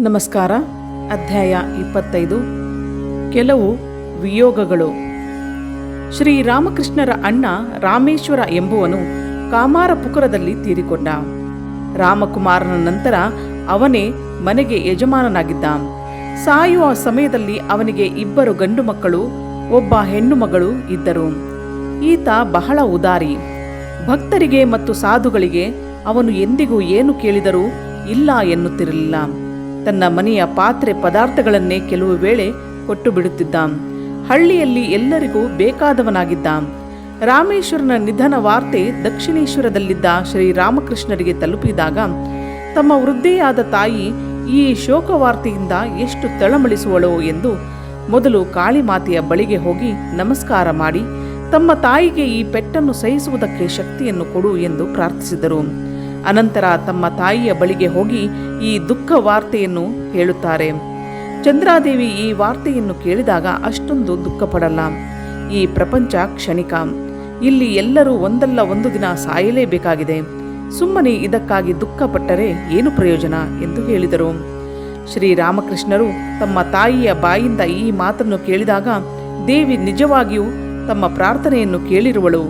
ನಮಸ್ಕಾರ. ಅಧ್ಯಾಯ 25. ಕೆಲವು ವಿಯೋಗಗಳು. ಶ್ರೀರಾಮಕೃಷ್ಣರ ಅಣ್ಣ ರಾಮೇಶ್ವರ ಎಂಬುವನು ಕಾಮಾರಪುಕುರದಲ್ಲಿ ತೀರಿಕೊಂಡ. ರಾಮಕುಮಾರನ ನಂತರ ಅವನೇ ಮನೆಗೆ ಯಜಮಾನನಾಗಿದ್ದ. ಸಾಯುವ ಸಮಯದಲ್ಲಿ ಅವನಿಗೆ 2 ಗಂಡು ಮಕ್ಕಳು, 1 ಹೆಣ್ಣು ಮಗಳು ಇದ್ದರು. ಈತ ಬಹಳ ಉದಾರಿ. ಭಕ್ತರಿಗೆ ಮತ್ತು ಸಾಧುಗಳಿಗೆ ಅವನು ಎಂದಿಗೂ ಏನು ಕೇಳಿದರೂ ಇಲ್ಲ ಎನ್ನುತ್ತಿರಲಿಲ್ಲ. ತನ್ನ ಮನೆಯ ಪಾತ್ರೆ ಪದಾರ್ಥಗಳನ್ನೇ ಕೆಲವು ವೇಳೆ ಕೊಟ್ಟು ಬಿಡುತ್ತಿದ್ದ. ಹಳ್ಳಿಯಲ್ಲಿ ಎಲ್ಲರಿಗೂ ಬೇಕಾದವನಾಗಿದ್ದ. ರಾಮೇಶ್ವರನ ನಿಧನ ವಾರ್ತೆ ದಕ್ಷಿಣೇಶ್ವರದಲ್ಲಿದ್ದ ಶ್ರೀರಾಮಕೃಷ್ಣರಿಗೆ ತಲುಪಿದಾಗ ತಮ್ಮ ವೃದ್ಧೆಯಾದ ತಾಯಿ ಈ ಶೋಕವಾರ್ತೆಯಿಂದ ಎಷ್ಟು ತಳಮಳಿಸುವಳೋ ಎಂದು ಮೊದಲು ಕಾಳಿಮಾತೆಯ ಬಳಿಗೆ ಹೋಗಿ ನಮಸ್ಕಾರ ಮಾಡಿ ತಮ್ಮ ತಾಯಿಗೆ ಈ ಪೆಟ್ಟನ್ನು ಸಹಿಸುವುದಕ್ಕೆ ಶಕ್ತಿಯನ್ನು ಕೊಡು ಎಂದು ಪ್ರಾರ್ಥಿಸಿದರು. ಅನಂತರ ತಮ್ಮ ತಾಯಿಯ ಬಳಿಗೆ ಹೋಗಿ ಈ ದುಃಖ ವಾರ್ತೆಯನ್ನು ಹೇಳುತ್ತಾರೆ. ಚಂದ್ರಾದೇವಿ ಈ ವಾರ್ತೆಯನ್ನು ಕೇಳಿದಾಗ ಅಷ್ಟೊಂದು ದುಃಖಪಡಲ್ಲ. ಈ ಪ್ರಪಂಚ ಕ್ಷಣಿಕ. ಇಲ್ಲಿ ಎಲ್ಲರೂ ಒಂದಲ್ಲ ಒಂದು ದಿನ ಸಾಯಲೇಬೇಕಾಗಿದೆ. ಸುಮ್ಮನೆ ಇದಕ್ಕಾಗಿ ದುಃಖಪಟ್ಟರೆ ಏನು ಪ್ರಯೋಜನ ಎಂದು ಹೇಳಿದರು. ಶ್ರೀರಾಮಕೃಷ್ಣರು ತಮ್ಮ ತಾಯಿಯ ಬಾಯಿಂದ ಈ ಮಾತನ್ನು ಕೇಳಿದಾಗ ದೇವಿ ನಿಜವಾಗಿಯೂ ತಮ್ಮ ಪ್ರಾರ್ಥನೆಯನ್ನು ಕೇಳಿರುವಳು,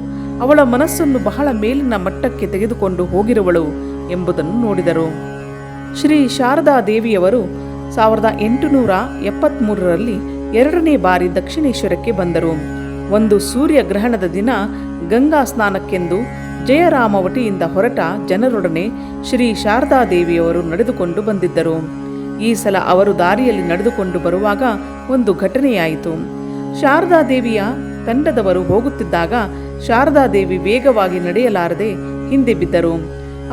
ಅವಳ ಮನಸ್ಸನ್ನು ಬಹಳ ಮೇಲಿನ ಮಟ್ಟಕ್ಕೆ ತೆಗೆದುಕೊಂಡು ಹೋಗಿರುವಳು ಎಂಬುದನ್ನು ನೋಡಿದರು. ಶ್ರೀ ಶಾರದಾ ದೇವಿಯವರು 1873ರಲ್ಲಿ 2ನೇ ಬಾರಿ ದಕ್ಷಿಣೇಶ್ವರಕ್ಕೆ ಬಂದರು. ಒಂದು ಸೂರ್ಯಗ್ರಹಣದ ದಿನ ಗಂಗಾ ಸ್ನಾನಕ್ಕೆಂದು ಜಯರಾಮವಟಿಯಿಂದ ಹೊರಟ ಜನರೊಡನೆ ಶ್ರೀ ಶಾರದಾ ದೇವಿಯವರು ನಡೆದುಕೊಂಡು ಬಂದಿದ್ದರು. ಈ ಸಲ ಅವರು ದಾರಿಯಲ್ಲಿ ನಡೆದುಕೊಂಡು ಬರುವಾಗ ಒಂದು ಘಟನೆಯಾಯಿತು. ಶಾರದಾ ದೇವಿಯ ತಂಡದವರು ಹೋಗುತ್ತಿದ್ದಾಗ ಶಾರದಾದೇವಿ ವೇಗವಾಗಿ ನಡೆಯಲಾರದೆ ಹಿಂದೆ ಬಿದ್ದರು.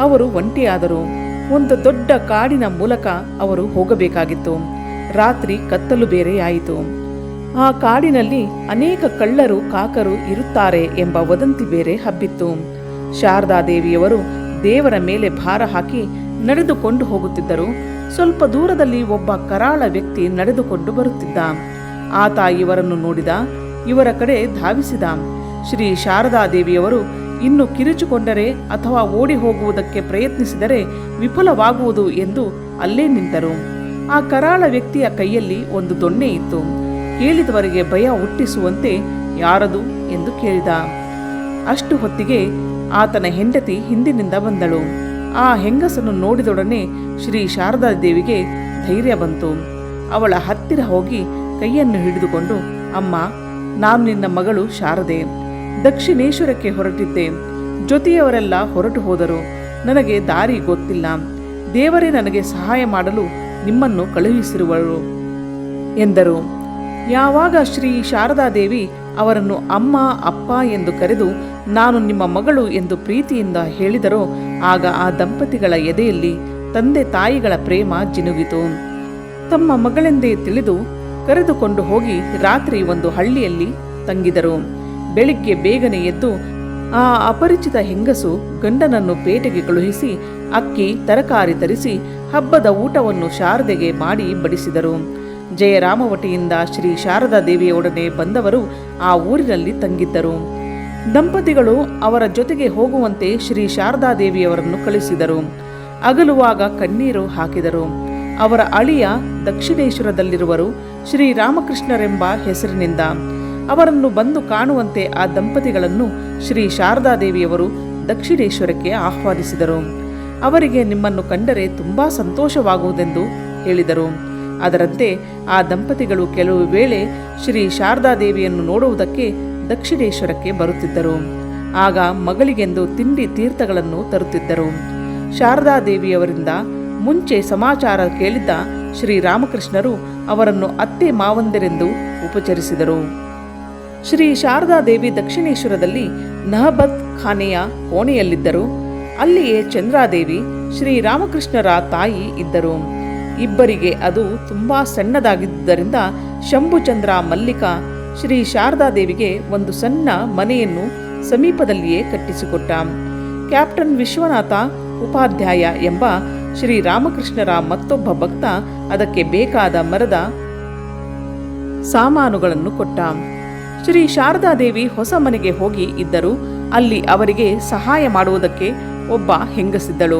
ಅವರು ಒಂಟಿಯಾದರು. ಒಂದು ದೊಡ್ಡ ಕಾಡಿನ ಮೂಲಕ ಅವರು ಹೋಗಬೇಕಾಗಿತ್ತು. ರಾತ್ರಿ ಕತ್ತಲು ಬೇರೆಯಾಯಿತು. ಆ ಕಾಡಿನಲ್ಲಿ ಅನೇಕ ಕಳ್ಳರು ಕಾಕರು ಇರುತ್ತಾರೆ ಎಂಬ ವದಂತಿ ಬೇರೆ ಹಬ್ಬಿತ್ತು. ಶಾರದಾದೇವಿಯವರು ದೇವರ ಮೇಲೆ ಭಾರ ಹಾಕಿ ನಡೆದುಕೊಂಡು ಹೋಗುತ್ತಿದ್ದರು. ಸ್ವಲ್ಪ ದೂರದಲ್ಲಿ ಒಬ್ಬ ಕರಾಳ ವ್ಯಕ್ತಿ ನಡೆದುಕೊಂಡು ಬರುತ್ತಿದ್ದ. ಆತ ಇವರನ್ನು ನೋಡಿದ. ಇವರ ಕಡೆ ಧಾವಿಸಿದ. ಶ್ರೀ ಶಾರದಾದೇವಿಯವರು ಇನ್ನು ಕಿರುಚಿಕೊಂಡರೆ ಅಥವಾ ಓಡಿ ಹೋಗುವುದಕ್ಕೆ ಪ್ರಯತ್ನಿಸಿದರೆ ವಿಫಲವಾಗುವುದು ಎಂದು ಅಲ್ಲೇ ನಿಂತರು. ಆ ಕರಾಳ ವ್ಯಕ್ತಿಯ ಕೈಯಲ್ಲಿ ಒಂದು ದೊಣ್ಣೆ ಇತ್ತು. ಕೇಳಿದವರಿಗೆ ಭಯ ಹುಟ್ಟಿಸುವಂತೆ ಯಾರದು ಎಂದು ಕೇಳಿದ. ಅಷ್ಟು ಹೊತ್ತಿಗೆ ಆತನ ಹೆಂಡತಿ ಹಿಂದಿನಿಂದ ಬಂದಳು. ಆ ಹೆಂಗಸನ್ನು ನೋಡಿದೊಡನೆ ಶ್ರೀ ಶಾರದಾದೇವಿಗೆ ಧೈರ್ಯ ಬಂತು. ಅವಳ ಹತ್ತಿರ ಹೋಗಿ ಕೈಯನ್ನು ಹಿಡಿದುಕೊಂಡು, ಅಮ್ಮ, ನಾನು ನಿನ್ನ ಮಗಳು ಶಾರದೆ. ದಕ್ಷಿಣೇಶ್ವರಕ್ಕೆ ಹೊರಟಿದ್ದೆ. ಜೊತೆಯವರೆಲ್ಲ ಹೊರಟು ಹೋದರು. ನನಗೆ ದಾರಿ ಗೊತ್ತಿಲ್ಲ. ದೇವರೇ ನನಗೆ ಸಹಾಯ ಮಾಡಲು ನಿಮ್ಮನ್ನು ಕಳುಹಿಸಿರುವರು ಎಂದರು. ಯಾವಾಗ ಶ್ರೀ ಶಾರದಾದೇವಿ ಅವರನ್ನು ಅಮ್ಮ, ಅಪ್ಪ ಎಂದು ಕರೆದು ನಾನು ನಿಮ್ಮ ಮಗಳು ಎಂದು ಪ್ರೀತಿಯಿಂದ ಹೇಳಿದರೋ ಆಗ ಆ ದಂಪತಿಗಳ ಎದೆಯಲ್ಲಿ ತಂದೆ ತಾಯಿಗಳ ಪ್ರೇಮ ಜಿನುಗಿತು. ತಮ್ಮ ಮಗಳೆಂದೇ ತಿಳಿದು ಕರೆದುಕೊಂಡು ಹೋಗಿ ರಾತ್ರಿ ಒಂದು ಹಳ್ಳಿಯಲ್ಲಿ ತಂಗಿದರು. ಬೆಳಿಗ್ಗೆ ಬೇಗನೆ ಎದ್ದು ಆ ಅಪರಿಚಿತ ಹೆಂಗಸು ಗಂಡನನ್ನು ಪೇಟೆಗೆ ಕಳುಹಿಸಿ ಅಕ್ಕಿ ತರಕಾರಿ ತರಿಸಿ ಹಬ್ಬದ ಊಟವನ್ನು ಶಾರದೆಗೆ ಮಾಡಿ ಬಡಿಸಿದರು. ಜಯರಾಮವಟಿಯಿಂದ ಶ್ರೀ ಶಾರದಾ ದೇವಿಯೊಡನೆ ಬಂದವರು ಆ ಊರಿನಲ್ಲಿ ತಂಗಿದ್ದರು. ದಂಪತಿಗಳು ಅವರ ಜೊತೆಗೆ ಹೋಗುವಂತೆ ಶ್ರೀ ಶಾರದಾ ದೇವಿಯವರನ್ನು ಕಳಿಸಿದರು. ಅಗಲುವಾಗ ಕಣ್ಣೀರು ಹಾಕಿದರು. ಅವರ ಅಳಿಯ ದಕ್ಷಿಣೇಶ್ವರದಲ್ಲಿರುವರು. ಶ್ರೀರಾಮಕೃಷ್ಣರೆಂಬ ಹೆಸರಿನಿಂದ ಅವರನ್ನು ಬಂದು ಕಾಣುವಂತೆ ಆ ದಂಪತಿಗಳನ್ನು ಶ್ರೀ ಶಾರದಾದೇವಿಯವರು ದಕ್ಷಿಣೇಶ್ವರಕ್ಕೆ ಆಹ್ವಾನಿಸಿದರು. ಅವರಿಗೆ ನಿಮ್ಮನ್ನು ಕಂಡರೆ ತುಂಬಾ ಸಂತೋಷವಾಗುವುದೆಂದು ಹೇಳಿದರು. ಅದರಂತೆ ಆ ದಂಪತಿಗಳು ಕೆಲವು ವೇಳೆ ಶ್ರೀ ಶಾರದಾದೇವಿಯನ್ನು ನೋಡುವುದಕ್ಕೆ ದಕ್ಷಿಣೇಶ್ವರಕ್ಕೆ ಬರುತ್ತಿದ್ದರು. ಆಗ ಮಗಳಿಗೆಂದು ತಿಂಡಿ ತೀರ್ಥಗಳನ್ನು ತರುತ್ತಿದ್ದರು. ಶಾರದಾದೇವಿಯವರಿಂದ ಮುಂಚೆ ಸಮಾಚಾರ ಕೇಳಿದ್ದ ಶ್ರೀರಾಮಕೃಷ್ಣರು ಅವರನ್ನು ಅತ್ತೆ ಮಾವಂದಿರೆಂದು ಉಪಚರಿಸಿದರು. ಶ್ರೀ ಶಾರದಾದೇವಿ ದಕ್ಷಿಣೇಶ್ವರದಲ್ಲಿ ನಹಬತ್ ಖಾನೆಯ ಕೋಣೆಯಲ್ಲಿದ್ದರು. ಅಲ್ಲಿಯೇ ಚಂದ್ರಾದೇವಿ ಶ್ರೀರಾಮಕೃಷ್ಣರ ತಾಯಿ ಇದ್ದರು. ಇಬ್ಬರಿಗೆ ಅದು ತುಂಬಾ ಸಣ್ಣದಾಗಿದ್ದುದರಿಂದ ಶಂಭುಚಂದ್ರ ಮಲ್ಲಿಕ ಶ್ರೀ ಶಾರದಾದೇವಿಗೆ ಒಂದು ಸಣ್ಣ ಮನೆಯನ್ನು ಸಮೀಪದಲ್ಲಿಯೇ ಕಟ್ಟಿಸಿಕೊಟ್ಟ. ಕ್ಯಾಪ್ಟನ್ ವಿಶ್ವನಾಥ ಉಪಾಧ್ಯಾಯ ಎಂಬ ಶ್ರೀರಾಮಕೃಷ್ಣರ ಮತ್ತೊಬ್ಬ ಭಕ್ತ ಅದಕ್ಕೆ ಬೇಕಾದ ಮರದ ಸಾಮಾನುಗಳನ್ನು ಕೊಟ್ಟ. ಶ್ರೀ ಶಾರದಾದೇವಿ ಹೊಸ ಮನೆಗೆ ಹೋಗಿ ಇದ್ದರು. ಅಲ್ಲಿ ಅವರಿಗೆ ಸಹಾಯ ಮಾಡುವುದಕ್ಕೆ ಒಬ್ಬ ಹೆಂಗಸಿದ್ದಳು.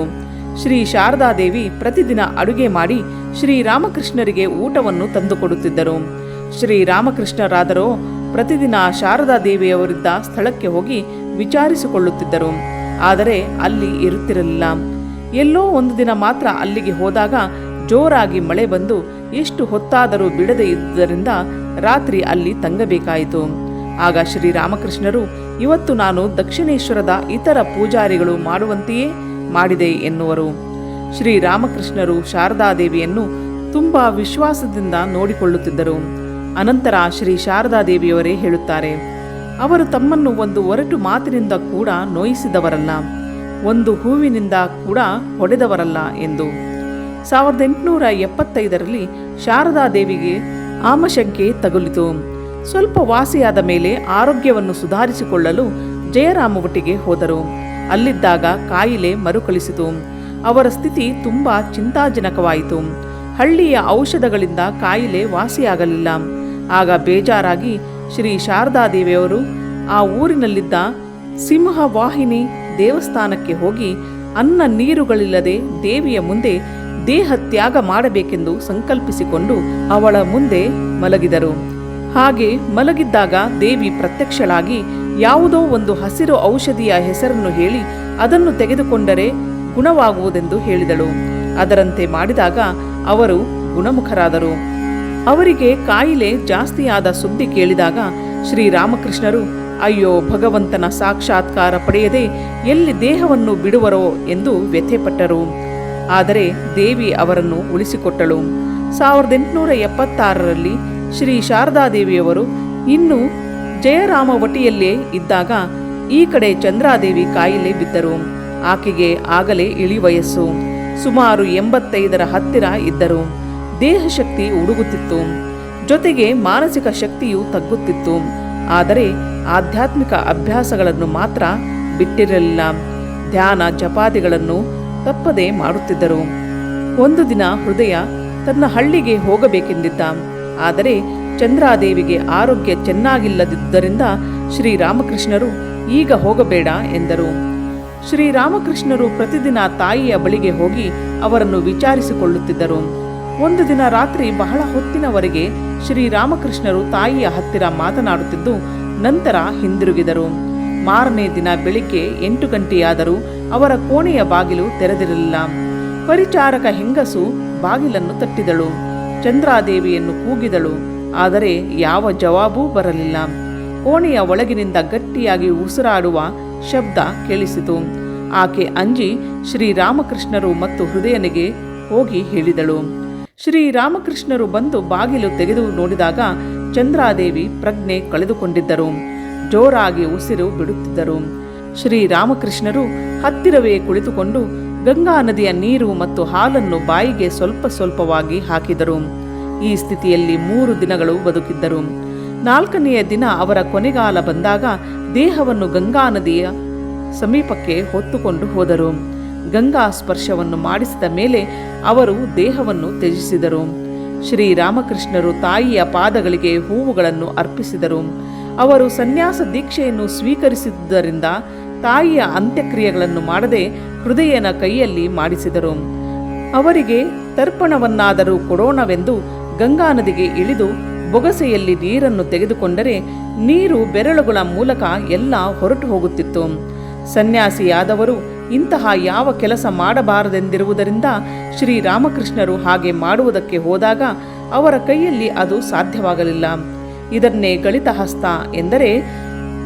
ಶ್ರೀ ಶಾರದಾದೇವಿ ಪ್ರತಿದಿನ ಅಡುಗೆ ಮಾಡಿ ಶ್ರೀರಾಮಕೃಷ್ಣರಿಗೆ ಊಟವನ್ನು ತಂದುಕೊಡುತ್ತಿದ್ದರು. ಶ್ರೀರಾಮಕೃಷ್ಣರಾದರೋ ಪ್ರತಿದಿನ ಶಾರದಾದೇವಿಯವರಿದ್ದ ಸ್ಥಳಕ್ಕೆ ಹೋಗಿ ವಿಚಾರಿಸಿಕೊಳ್ಳುತ್ತಿದ್ದರು. ಆದರೆ ಅಲ್ಲಿ ಇರುತ್ತಿರಲಿಲ್ಲ. ಎಲ್ಲೋ ಒಂದು ದಿನ ಮಾತ್ರ ಅಲ್ಲಿಗೆ ಹೋದಾಗ ಜೋರಾಗಿ ಮಳೆ ಬಂದು ಎಷ್ಟು ಹೊತ್ತಾದರೂ ಬಿಡದೆ ಇದ್ದುದರಿಂದ ರಾತ್ರಿ ಅಲ್ಲಿ ತಂಗಬೇಕಾಯಿತು. ಆಗ ಶ್ರೀರಾಮಕೃಷ್ಣರು, ಇವತ್ತು ನಾನು ದಕ್ಷಿಣೇಶ್ವರದ ಇತರ ಪೂಜಾರಿಗಳು ಮಾಡುವಂತೆಯೇ ಮಾಡಿದೆ ಎನ್ನುವರು. ಶ್ರೀರಾಮಕೃಷ್ಣರು ಶಾರದಾದೇವಿಯನ್ನು ತುಂಬ ವಿಶ್ವಾಸದಿಂದ ನೋಡಿಕೊಳ್ಳುತ್ತಿದ್ದರು. ಅನಂತರ ಶ್ರೀ ಶಾರದಾದೇವಿಯವರೇ ಹೇಳುತ್ತಾರೆ, ಅವರು ತಮ್ಮನ್ನು ಒಂದು ಒರಟು ಮಾತಿನಿಂದ ಕೂಡ ನೋಯಿಸಿದವರಲ್ಲ, ಒಂದು ಹೂವಿನಿಂದ ಕೂಡ ಹೊಡೆದವರಲ್ಲ ಎಂದು. 1875ರಲ್ಲಿ ಶಾರದಾದೇವಿಗೆ ಆಮಶಂಕೆ ತಗುಲಿತು. ಸ್ವಲ್ಪ ವಾಸಿಯಾದ ಮೇಲೆ ಆರೋಗ್ಯವನ್ನು ಸುಧಾರಿಸಿಕೊಳ್ಳಲು ಜಯರಾಮ ಒಟ್ಟಿಗೆ ಹೋದರು. ಅಲ್ಲಿದ್ದಾಗ ಕಾಯಿಲೆ ಮರುಕಳಿಸಿತು. ಅವರ ಸ್ಥಿತಿ ತುಂಬ ಚಿಂತಾಜನಕವಾಯಿತು. ಹಳ್ಳಿಯ ಔಷಧಗಳಿಂದ ಕಾಯಿಲೆ ವಾಸಿಯಾಗಲಿಲ್ಲ. ಆಗ ಬೇಜಾರಾಗಿ ಶ್ರೀ ಶಾರದಾದೇವಿಯವರು ಆ ಊರಿನಲ್ಲಿದ್ದ ಸಿಂಹವಾಹಿನಿ ದೇವಸ್ಥಾನಕ್ಕೆ ಹೋಗಿ ಅನ್ನ ನೀರುಗಳಿಲ್ಲದೆ ದೇವಿಯ ಮುಂದೆ ದೇಹ ತ್ಯಾಗ ಮಾಡಬೇಕೆಂದು ಸಂಕಲ್ಪಿಸಿಕೊಂಡು ಅವಳ ಮುಂದೆ ಮಲಗಿದರು. ಹಾಗೆ ಮಲಗಿದ್ದಾಗ ದೇವಿ ಪ್ರತ್ಯಕ್ಷಳಾಗಿ ಯಾವುದೋ ಒಂದು ಹಸಿರು ಔಷಧಿಯ ಹೆಸರನ್ನು ಹೇಳಿ ಅದನ್ನು ತೆಗೆದುಕೊಂಡರೆ ಗುಣವಾಗುವುದೆಂದು ಹೇಳಿದಳು. ಅದರಂತೆ ಮಾಡಿದಾಗ ಅವರು ಗುಣಮುಖರಾದರು. ಅವರಿಗೆ ಕಾಯಿಲೆ ಜಾಸ್ತಿಯಾದ ಸುದ್ದಿ ಕೇಳಿದಾಗ ಶ್ರೀರಾಮಕೃಷ್ಣರು, ಅಯ್ಯೋ, ಭಗವಂತನ ಸಾಕ್ಷಾತ್ಕಾರ ಪಡೆಯದೆ ಎಲ್ಲಿ ದೇಹವನ್ನು ಬಿಡುವರೋ ಎಂದು ವ್ಯಥೆಪಟ್ಟರು. ಆದರೆ ದೇವಿ ಅವರನ್ನು ಉಳಿಸಿಕೊಟ್ಟಳು. 1876ರಲ್ಲಿ ಶ್ರೀ ಶಾರದಾದೇವಿಯವರು ಇನ್ನೂ ಜಯರಾಮ ವಟಿಯಲ್ಲೇ ಇದ್ದಾಗ ಈ ಕಡೆ ಚಂದ್ರಾದೇವಿ ಕಾಯಿಲೆ ಬಿದ್ದರು. ಆಕೆಗೆ ಆಗಲೇ ಇಳಿವಯಸ್ಸು, ಸುಮಾರು 85ರ ಹತ್ತಿರ ಇದ್ದರು. ದೇಹ ಶಕ್ತಿ ಉಡುಗುತ್ತಿತ್ತು, ಜೊತೆಗೆ ಮಾನಸಿಕ ಶಕ್ತಿಯು ತಗ್ಗುತ್ತಿತ್ತು. ಆದರೆ ಆಧ್ಯಾತ್ಮಿಕ ಅಭ್ಯಾಸಗಳನ್ನು ಮಾತ್ರ ಬಿಟ್ಟಿರಲಿಲ್ಲ. ಧ್ಯಾನ ಜಪಾದಿಗಳನ್ನು ತಪ್ಪದೆ ಮಾಡುತ್ತಿದ್ದರು. ಒಂದು ದಿನ ಹೃದಯ ತನ್ನ ಹಳ್ಳಿಗೆ ಹೋಗಬೇಕೆಂದಿದ್ದ. ಆದರೆ ಚಂದ್ರಾದೇವಿಗೆ ಆರೋಗ್ಯ ಚೆನ್ನಾಗಿಲ್ಲದಿದ್ದರಿಂದ ಶ್ರೀರಾಮಕೃಷ್ಣರು ಈಗ ಹೋಗಬೇಡ ಎಂದರು. ಶ್ರೀರಾಮಕೃಷ್ಣರು ಪ್ರತಿದಿನ ತಾಯಿಯ ಬಳಿಗೆ ಹೋಗಿ ಅವರನ್ನು ವಿಚಾರಿಸಿಕೊಳ್ಳುತ್ತಿದ್ದರು. ಒಂದು ದಿನ ರಾತ್ರಿ ಬಹಳ ಹೊತ್ತಿನವರೆಗೆ ಶ್ರೀರಾಮಕೃಷ್ಣರು ತಾಯಿಯ ಹತ್ತಿರ ಮಾತನಾಡುತ್ತಿದ್ದು ನಂತರ ಹಿಂದಿರುಗಿದರು. ಮಾರನೇ ದಿನ ಬೆಳಿಗ್ಗೆ 8 ಗಂಟೆಯಾದರೂ ಅವರ ಕೋಣೆಯ ಬಾಗಿಲು ತೆರೆದಿರಲಿಲ್ಲ. ಪರಿಚಾರಕ ಹೆಂಗಸು ಬಾಗಿಲನ್ನು ತಟ್ಟಿದಳು. ಚಂದ್ರಾದೇವಿಯನ್ನು ಕೂಗಿದಳು. ಆದರೆ ಯಾವ ಜವಾಬೂ ಬರಲಿಲ್ಲ. ಕೋಣೆಯ ಒಳಗಿನಿಂದ ಗಟ್ಟಿಯಾಗಿ ಉಸಿರಾಡುವ ಶಬ್ದ ಕೇಳಿಸಿತು. ಆಕೆ ಅಂಜಿ ಶ್ರೀರಾಮಕೃಷ್ಣರು ಮತ್ತು ಹೃದಯನಿಗೆ ಹೋಗಿ ಹೇಳಿದಳು. ಶ್ರೀರಾಮಕೃಷ್ಣರು ಬಂದು ಬಾಗಿಲು ತೆಗೆದು ನೋಡಿದಾಗ ಚಂದ್ರಾದೇವಿ ಪ್ರಜ್ಞೆ ಕಳೆದುಕೊಂಡಿದ್ದರು. ಜೋರಾಗಿ ಉಸಿರು ಬಿಡುತ್ತಿದ್ದರು. ಶ್ರೀರಾಮಕೃಷ್ಣರು ಹತ್ತಿರವೇ ಕುಳಿತುಕೊಂಡು ಗಂಗಾ ನದಿಯ ನೀರು ಮತ್ತು ಹಾಲನ್ನು ಬಾಯಿಗೆ ಸ್ವಲ್ಪ ಸ್ವಲ್ಪವಾಗಿ ಹಾಕಿದರು. ಈ ಸ್ಥಿತಿಯಲ್ಲಿ 3 ದಿನಗಳು ಬದುಕಿದ್ದರು. 4ನೆಯ ದಿನ ಅವರ ಕೊನೆಗಾಲ ಬಂದಾಗ ದೇಹವನ್ನು ಗಂಗಾ ನದಿಯ ಸಮೀಪಕ್ಕೆ ಹೊತ್ತುಕೊಂಡು ಹೋದರು. ಗಂಗಾ ಸ್ಪರ್ಶವನ್ನು ಮಾಡಿಸಿದ ಮೇಲೆ ಅವರು ದೇಹವನ್ನು ತ್ಯಜಿಸಿದರು. ಶ್ರೀರಾಮಕೃಷ್ಣರು ತಾಯಿಯ ಪಾದಗಳಿಗೆ ಹೂವುಗಳನ್ನು ಅರ್ಪಿಸಿದರು. ಅವರು ಸನ್ಯಾಸ ದೀಕ್ಷೆಯನ್ನು ಸ್ವೀಕರಿಸಿದ್ದರಿಂದ ತಾಯಿಯ ಅಂತ್ಯಕ್ರಿಯೆಗಳನ್ನು ಮಾಡದೆ ಹೃದಯನ ಕೈಯಲ್ಲಿ ಮಾಡಿಸಿದರು. ಅವರಿಗೆ ತರ್ಪಣವನ್ನಾದರೂ ಕೊಡೋಣವೆಂದು ಗಂಗಾ ನದಿಗೆ ಇಳಿದು ಬೊಗಸೆಯಲ್ಲಿ ನೀರನ್ನು ತೆಗೆದುಕೊಂಡರೆ ನೀರು ಬೆರಳುಗಳ ಮೂಲಕ ಎಲ್ಲ ಹೊರಟು ಹೋಗುತ್ತಿತ್ತು. ಸನ್ಯಾಸಿಯಾದವರು ಇಂತಹ ಯಾವ ಕೆಲಸ ಮಾಡಬಾರದೆಂದಿರುವುದರಿಂದ ಶ್ರೀರಾಮಕೃಷ್ಣರು ಹಾಗೆ ಮಾಡುವುದಕ್ಕೆ ಹೋದಾಗ ಅವರ ಕೈಯಲ್ಲಿ ಅದು ಸಾಧ್ಯವಾಗಲಿಲ್ಲ. ಇದನ್ನೇ ಗಳಿತ ಹಸ್ತ ಎಂದರೆ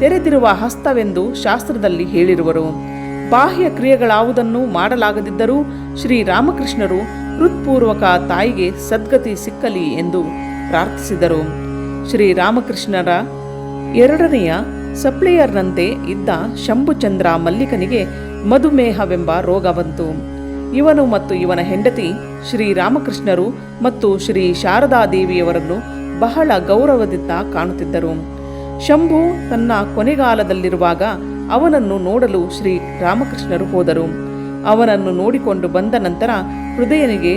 ತೆರೆದಿರುವ ಹಸ್ತವೆಂದು ಶಾಸ್ತ್ರದಲ್ಲಿ ಹೇಳಿರುವರು. ಬಾಹ್ಯ ಕ್ರಿಯೆಗಳಾವುದನ್ನೂ ಮಾಡಲಾಗದಿದ್ದರೂ ಶ್ರೀರಾಮಕೃಷ್ಣರು ಹೃತ್ಪೂರ್ವಕ ತಾಯಿಗೆ ಸದ್ಗತಿ ಸಿಕ್ಕಲಿ ಎಂದು ಪ್ರಾರ್ಥಿಸಿದರು. ಶ್ರೀರಾಮಕೃಷ್ಣರ 2ನೆಯ ಸಪ್ಲೇಯರ್ನಂತೆ ಇದ್ದ ಶಂಭುಚಂದ್ರ ಮಲ್ಲಿಕನಿಗೆ ಮಧುಮೇಹವೆಂಬ ರೋಗ ಬಂತು. ಇವನು ಮತ್ತು ಇವನ ಹೆಂಡತಿ ಶ್ರೀರಾಮಕೃಷ್ಣರು ಮತ್ತು ಶ್ರೀ ಶಾರದಾದೇವಿಯವರನ್ನು ಬಹಳ ಗೌರವದಿಂದ ಕಾಣುತ್ತಿದ್ದರು. ಶಂಭು ತನ್ನ ಕೊನೆಗಾಲದಲ್ಲಿರುವಾಗ ಅವನನ್ನು ನೋಡಲು ಶ್ರೀ ರಾಮಕೃಷ್ಣರು ಹೋದರು. ಅವನನ್ನು ನೋಡಿಕೊಂಡು ಬಂದ ನಂತರ ಹೃದಯನಿಗೆ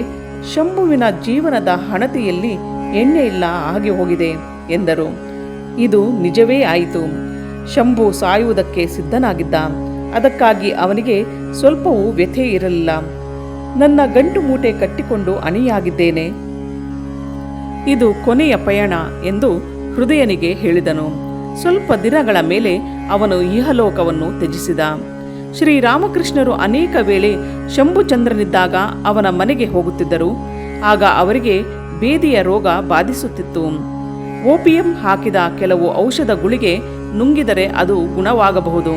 ಶಂಭುವಿನ ಜೀವನದ ಹಣತೆಯಲ್ಲಿ ಎಣ್ಣೆ ಇಲ್ಲ ಆಗಿ ಹೋಗಿದೆ ಎಂದರು. ಇದು ನಿಜವೇ ಆಯಿತು. ಶಂಭು ಸಾಯುವುದಕ್ಕೆ ಸಿದ್ಧನಾಗಿದ್ದ. ಅದಕ್ಕಾಗಿ ಅವನಿಗೆ ಸ್ವಲ್ಪವೂ ವ್ಯಥೆ ಇರಲಿಲ್ಲ. ನನ್ನ ಗಂಟು ಮೂಟೆ ಕಟ್ಟಿಕೊಂಡು ಅಣಿಯಾಗಿದ್ದೇನೆ. ಇದು ಕೊನೆಯ ಪಯಣ ಎಂದು ಹೃದಯನಿಗೆ ಹೇಳಿದನು. ಸ್ವಲ್ಪ ದಿನಗಳ ಮೇಲೆ ಅವನು ಇಹಲೋಕವನ್ನು ತ್ಯಜಿಸಿದ. ಶ್ರೀರಾಮಕೃಷ್ಣರು ಅನೇಕ ವೇಳೆ ಶಂಭುಚಂದ್ರನಿದ್ದಾಗ ಅವನ ಮನೆಗೆ ಹೋಗುತ್ತಿದ್ದರು. ಆಗ ಅವರಿಗೆ ಬೇದಿಯ ರೋಗ ಬಾಧಿಸುತ್ತಿತ್ತು. ಓಪಿಯಂ ಹಾಕಿದ ಕೆಲವು ಔಷಧ ಗುಳಿಗೆ ನುಂಗಿದರೆ ಅದು ಗುಣವಾಗಬಹುದು.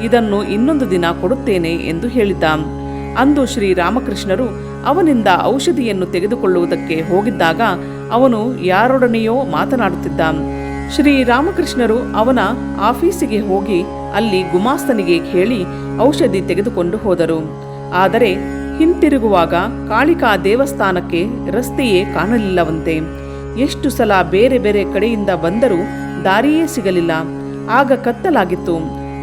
ಇದನ್ನು ಇನ್ನೊಂದು ದಿನ ಕೊಡುತ್ತೇನೆ ಎಂದು ಹೇಳಿದ್ದ. ಅಂದು ಶ್ರೀರಾಮಕೃಷ್ಣರು ಅವನಿಂದ ಔಷಧಿಯನ್ನು ತೆಗೆದುಕೊಳ್ಳುವುದಕ್ಕೆ ಹೋಗಿದ್ದಾಗ ಅವನು ಯಾರೊಡನೆಯೋ ಮಾತನಾಡುತ್ತಿದ್ದ. ಶ್ರೀರಾಮಕೃಷ್ಣರು ಅವನ ಆಫೀಸಿಗೆ ಹೋಗಿ ಅಲ್ಲಿ ಗುಮಾಸ್ತನಿಗೆ ಹೇಳಿ ಔಷಧಿ ತೆಗೆದುಕೊಂಡು ಹೋದರು. ಆದರೆ ಹಿಂತಿರುಗುವಾಗ ಕಾಳಿಕಾ ದೇವಸ್ಥಾನಕ್ಕೆ ರಸ್ತೆಯೇ ಕಾಣಲಿಲ್ಲವಂತೆ. ಎಷ್ಟು ಸಲ ಬೇರೆ ಬೇರೆ ಕಡೆಯಿಂದ ಬಂದರೂ ದಾರಿಯೇ ಸಿಗಲಿಲ್ಲ. ಆಗ ಕತ್ತಲಾಗಿತ್ತು.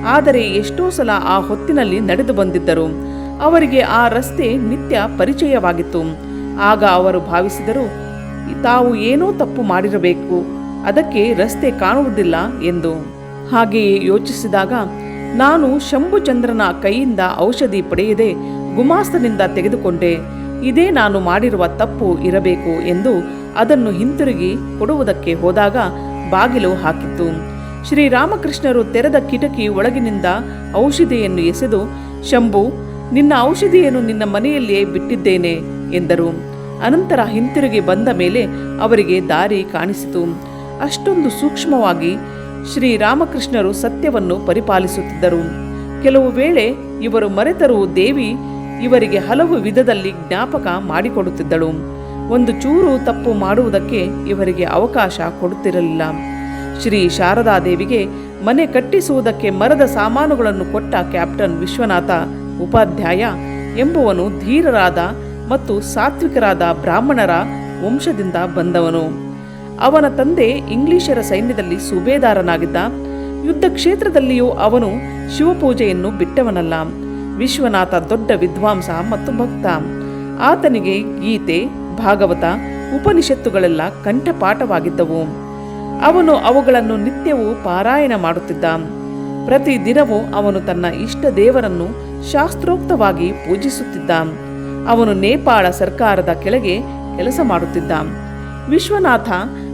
ಆದರೆ ಎಷ್ಟೋ ಸಲ ಆ ಹೊತ್ತಿನಲ್ಲಿ ನಡೆದು ಬಂದಿದ್ದರು. ಅವರಿಗೆ ಆ ರಸ್ತೆ ನಿತ್ಯ ಪರಿಚಯವಾಗಿತ್ತು. ಆಗ ಅವರು ಭಾವಿಸಿದರು, ತಾವು ಏನೋ ತಪ್ಪು ಮಾಡಿರಬೇಕು, ಅದಕ್ಕೆ ರಸ್ತೆ ಕಾಣುವುದಿಲ್ಲ ಎಂದು. ಹಾಗೆಯೇ ಯೋಚಿಸಿದಾಗ ನಾನು ಶಂಭುಚಂದ್ರನ ಕೈಯಿಂದ ಔಷಧಿ ಪಡೆಯದೆ ಗುಮಾಸ್ತನಿಂದ ತೆಗೆದುಕೊಂಡೆ. ಇದೇ ನಾನು ಮಾಡಿರುವ ತಪ್ಪು ಇರಬೇಕು ಎಂದು ಅದನ್ನು ಹಿಂತಿರುಗಿ ಕೊಡುವುದಕ್ಕೆ ಹೋದಾಗ ಬಾಗಿಲು ಹಾಕಿತ್ತು. ಶ್ರೀರಾಮಕೃಷ್ಣರು ತೆರೆದ ಕಿಟಕಿ ಒಳಗಿನಿಂದ ಔಷಧಿಯನ್ನು ಎಸೆದು, ಶಂಭು, ನಿನ್ನ ಔಷಧಿಯನ್ನು ನಿನ್ನ ಮನೆಯಲ್ಲಿಯೇ ಬಿಟ್ಟಿದ್ದೇನೆ ಎಂದರು. ಅನಂತರ ಹಿಂತಿರುಗಿ ಬಂದ ಮೇಲೆ ಅವರಿಗೆ ದಾರಿ ಕಾಣಿಸಿತು. ಅಷ್ಟೊಂದು ಸೂಕ್ಷ್ಮವಾಗಿ ಶ್ರೀರಾಮಕೃಷ್ಣರು ಸತ್ಯವನ್ನು ಪರಿಪಾಲಿಸುತ್ತಿದ್ದರು. ಕೆಲವು ವೇಳೆ ಇವರು ಮರೆತರೂ ದೇವಿ ಇವರಿಗೆ ಹಲವು ವಿಧದಲ್ಲಿ ಜ್ಞಾಪಕ ಮಾಡಿಕೊಡುತ್ತಿದ್ದಳು. ಒಂದು ಚೂರು ತಪ್ಪು ಮಾಡುವುದಕ್ಕೆ ಇವರಿಗೆ ಅವಕಾಶ ಕೊಡುತ್ತಿರಲಿಲ್ಲ. ಶ್ರೀ ಶಾರದಾದೇವಿಗೆ ಮನೆ ಕಟ್ಟಿಸುವುದಕ್ಕೆ ಮರದ ಸಾಮಾನುಗಳನ್ನು ಕೊಟ್ಟ ಕ್ಯಾಪ್ಟನ್ ವಿಶ್ವನಾಥ ಉಪಾಧ್ಯಾಯ ಎಂಬುವನು ಧೀರರಾದ ಮತ್ತು ಸಾತ್ವಿಕರಾದ ಬ್ರಾಹ್ಮಣರ ವಂಶದಿಂದ ಬಂದವನು. ಅವನ ತಂದೆ ಇಂಗ್ಲಿಷರ ಸೈನ್ಯದಲ್ಲಿ ಸುಬೇದಾರನಾಗಿದ್ದ. ಯುದ್ಧ ಕ್ಷೇತ್ರದಲ್ಲಿಯೂ ಅವನು ಶಿವಪೂಜೆಯನ್ನು ಬಿಟ್ಟವನಲ್ಲ. ವಿಶ್ವನಾಥ ದೊಡ್ಡ ವಿದ್ವಾಂಸ ಮತ್ತು ಭಕ್ತ. ಆತನಿಗೆ ಗೀತೆ, ಭಾಗವತ, ಉಪನಿಷತ್ತುಗಳೆಲ್ಲ ಕಂಠಪಾಠವಾಗಿದ್ದವು. ಅವನು ಅವುಗಳನ್ನು ನಿತ್ಯವೂ ಪಾರಾಯಣ ಮಾಡುತ್ತಿದ್ದ. ಪ್ರತಿ ದಿನವೂ ಅವನು ತನ್ನ ಇಷ್ಟ ದೇವರನ್ನು ಶಾಸ್ತ್ರೋಕ್ತವಾಗಿ ಪೂಜಿಸುತ್ತಿದ್ದ. ಅವನು ನೇಪಾಳ ಸರ್ಕಾರದ ಕೆಳಗೆ ಕೆಲಸ ಮಾಡುತ್ತಿದ್ದ. ವಿಶ್ವನಾಥ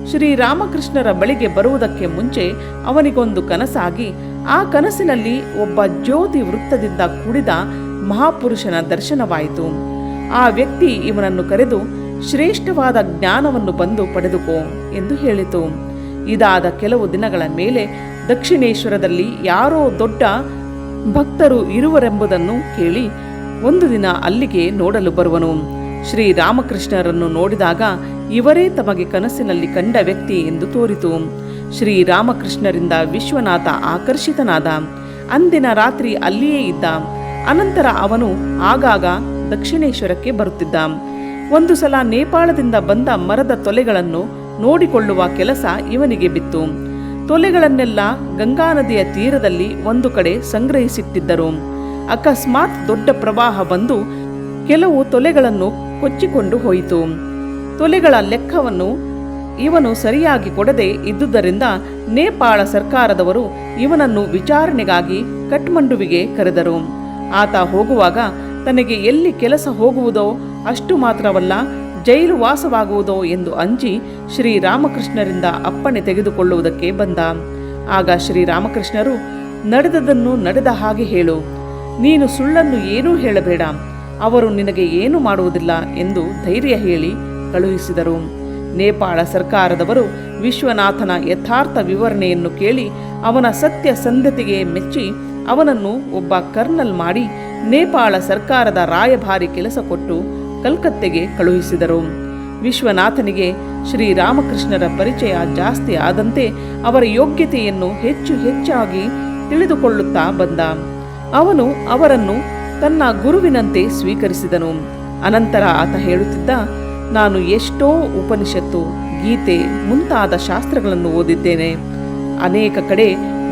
ಶ್ರೀರಾಮಕೃಷ್ಣರ ಬಳಿಗೆ ಬರುವುದಕ್ಕೆ ಮುಂಚೆ ಅವನಿಗೊಂದು ಕನಸಾಗಿ, ಆ ಕನಸಿನಲ್ಲಿ ಒಬ್ಬ ಜ್ಯೋತಿ ವೃತ್ತದಿಂದ ಕೂಡಿದ ಮಹಾಪುರುಷನ ದರ್ಶನವಾಯಿತು. ಆ ವ್ಯಕ್ತಿ ಇವನನ್ನು ಕರೆದು ಶ್ರೇಷ್ಠವಾದ ಜ್ಞಾನವನ್ನು ಬಂದು ಪಡೆದುಕೋ ಎಂದು ಹೇಳಿತು. ಇದಾದ ಕೆಲವು ದಿನಗಳ ಮೇಲೆ ದಕ್ಷಿಣೇಶ್ವರದಲ್ಲಿ ಯಾರೋ ದೊಡ್ಡ ಭಕ್ತರು ಇರುವರೆಂಬುದನ್ನು ಕೇಳಿ ಒಂದು ದಿನ ಅಲ್ಲಿಗೆ ನೋಡಲು ಬರುವನು. ಶ್ರೀರಾಮಕೃಷ್ಣರನ್ನು ನೋಡಿದಾಗ ಇವರೇ ತಮಗೆ ಕನಸಿನಲ್ಲಿ ಕಂಡ ವ್ಯಕ್ತಿ ಎಂದು ತೋರಿತು. ಶ್ರೀರಾಮಕೃಷ್ಣರಿಂದ ವಿಶ್ವನಾಥ ಆಕರ್ಷಿತನಾದ. ಅಂದಿನ ರಾತ್ರಿ ಅಲ್ಲಿಯೇ ಇದ್ದ. ಅನಂತರ ಅವನು ಆಗಾಗ ದಕ್ಷಿಣೇಶ್ವರಕ್ಕೆ ಬರುತ್ತಿದ್ದ. ಒಂದು ಸಲ ನೇಪಾಳದಿಂದ ಬಂದ ಮರದ ತೊಲೆಗಳನ್ನು ನೋಡಿಕೊಳ್ಳುವ ಕೆಲಸ ಇವನಿಗೆ ಬಿತ್ತು. ತೊಲೆಗಳನ್ನೆಲ್ಲ ಗಂಗಾ ನದಿಯ ತೀರದಲ್ಲಿ ಒಂದು ಕಡೆ ಸಂಗ್ರಹಿಸಿಟ್ಟಿದ್ದರು. ಅಕಸ್ಮಾತ್ ದೊಡ್ಡ ಪ್ರವಾಹ ಬಂದು ಕೆಲವು ತೊಲೆಗಳನ್ನು ಕೊಚ್ಚಿಕೊಂಡು ಹೋಯಿತು. ತೊಲೆಗಳ ಲೆಕ್ಕವನ್ನು ಇವನು ಸರಿಯಾಗಿ ಕೊಡದೆ ಇದ್ದುದರಿಂದ ನೇಪಾಳ ಸರ್ಕಾರದವರು ಇವನನ್ನು ವಿಚಾರಣೆಗಾಗಿ ಕಠ್ಮಂಡುವಿಗೆ ಕರೆದರು. ಆತ ಹೋಗುವಾಗ ತನಗೆ ಎಲ್ಲಿ ಕೆಲಸ ಹೋಗುವುದೋ ಅಷ್ಟು ಮಾತ್ರವಲ್ಲ, ಜೈಲು ವಾಸವಾಗುವುದೋ ಎಂದು ಅಂಜಿ ಶ್ರೀರಾಮಕೃಷ್ಣರಿಂದ ಅಪ್ಪಣೆ ತೆಗೆದುಕೊಳ್ಳುವುದಕ್ಕೆ ಬಂದ. ಆಗ ಶ್ರೀರಾಮಕೃಷ್ಣರು, ನಡೆದದನ್ನು ನಡೆದ ಹಾಗೆ ಹೇಳು, ನೀನು ಸುಳ್ಳನ್ನು ಏನೂ ಹೇಳಬೇಡ, ಅವರು ನಿನಗೆ ಏನು ಮಾಡುವುದಿಲ್ಲ ಎಂದು ಧೈರ್ಯ ಹೇಳಿ ಕಳುಹಿಸಿದರು. ನೇಪಾಳ ಸರ್ಕಾರದವರು ವಿಶ್ವನಾಥನ ಯಥಾರ್ಥ ವಿವರಣೆಯನ್ನು ಕೇಳಿ ಅವನ ಸತ್ಯಸಂಧತೆಗೆ ಮೆಚ್ಚಿ ಅವನನ್ನು ಒಬ್ಬ ಕರ್ನಲ್ ಮಾಡಿ ನೇಪಾಳ ಸರ್ಕಾರದ ರಾಯಭಾರಿ ಕೆಲಸ ಕೊಟ್ಟು ಕಲ್ಕತ್ತೆಗೆ ಕಳುಹಿಸಿದರು. ವಿಶ್ವನಾಥನಿಗೆ ಶ್ರೀರಾಮಕೃಷ್ಣರ ಪರಿಚಯ ಜಾಸ್ತಿ ಆದಂತೆ ಅವರ ಯೋಗ್ಯತೆಯನ್ನು ಹೆಚ್ಚಾಗಿ ತಿಳಿದುಕೊಳ್ಳುತ್ತಾ ಬಂದ. ಅವನು ಅವರನ್ನು ತನ್ನ ಗುರುವಿನಂತೆ ಸ್ವೀಕರಿಸಿದನು. ಅನಂತರ ಆತ ಹೇಳುತ್ತಿದ್ದ, ನಾನು ಎಷ್ಟೋ ಉಪನಿಷತ್ತು, ಗೀತೆ ಮುಂತಾದ ಶಾಸ್ತ್ರಗಳನ್ನು ಓದಿದ್ದೇನೆ. ಅನೇಕ ಕಡೆ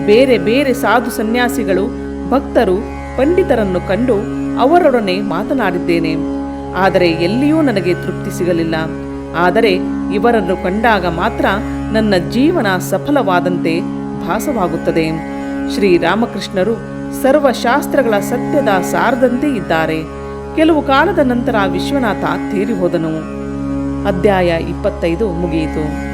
ಬೇರೆ ಬೇರೆ ಸಾಧು ಸನ್ಯಾಸಿಗಳು, ಭಕ್ತರು, ಪಂಡಿತರನ್ನು ಕಂಡು ಅವರೊಡನೆ ಮಾತನಾಡಿದ್ದೇನೆ. ಆದರೆ ಎಲ್ಲಿಯೂ ನನಗೆ ತೃಪ್ತಿ ಸಿಗಲಿಲ್ಲ. ಆದರೆ ಇವರನ್ನು ಕಂಡಾಗ ಮಾತ್ರ ನನ್ನ ಜೀವನ ಸಫಲವಾದಂತೆ ಭಾಸವಾಗುತ್ತದೆ. ಶ್ರೀರಾಮಕೃಷ್ಣರು ಸರ್ವಶಾಸ್ತ್ರಗಳ ಸತ್ಯದ ಸಾರದಂತೆ ಇದ್ದಾರೆ. ಕೆಲವು ಕಾಲದ ನಂತರ ವಿಶ್ವನಾಥ ತೀರಿ ಹೋದನು. ಅಧ್ಯಾಯ 25 ಮುಗಿಯಿತು.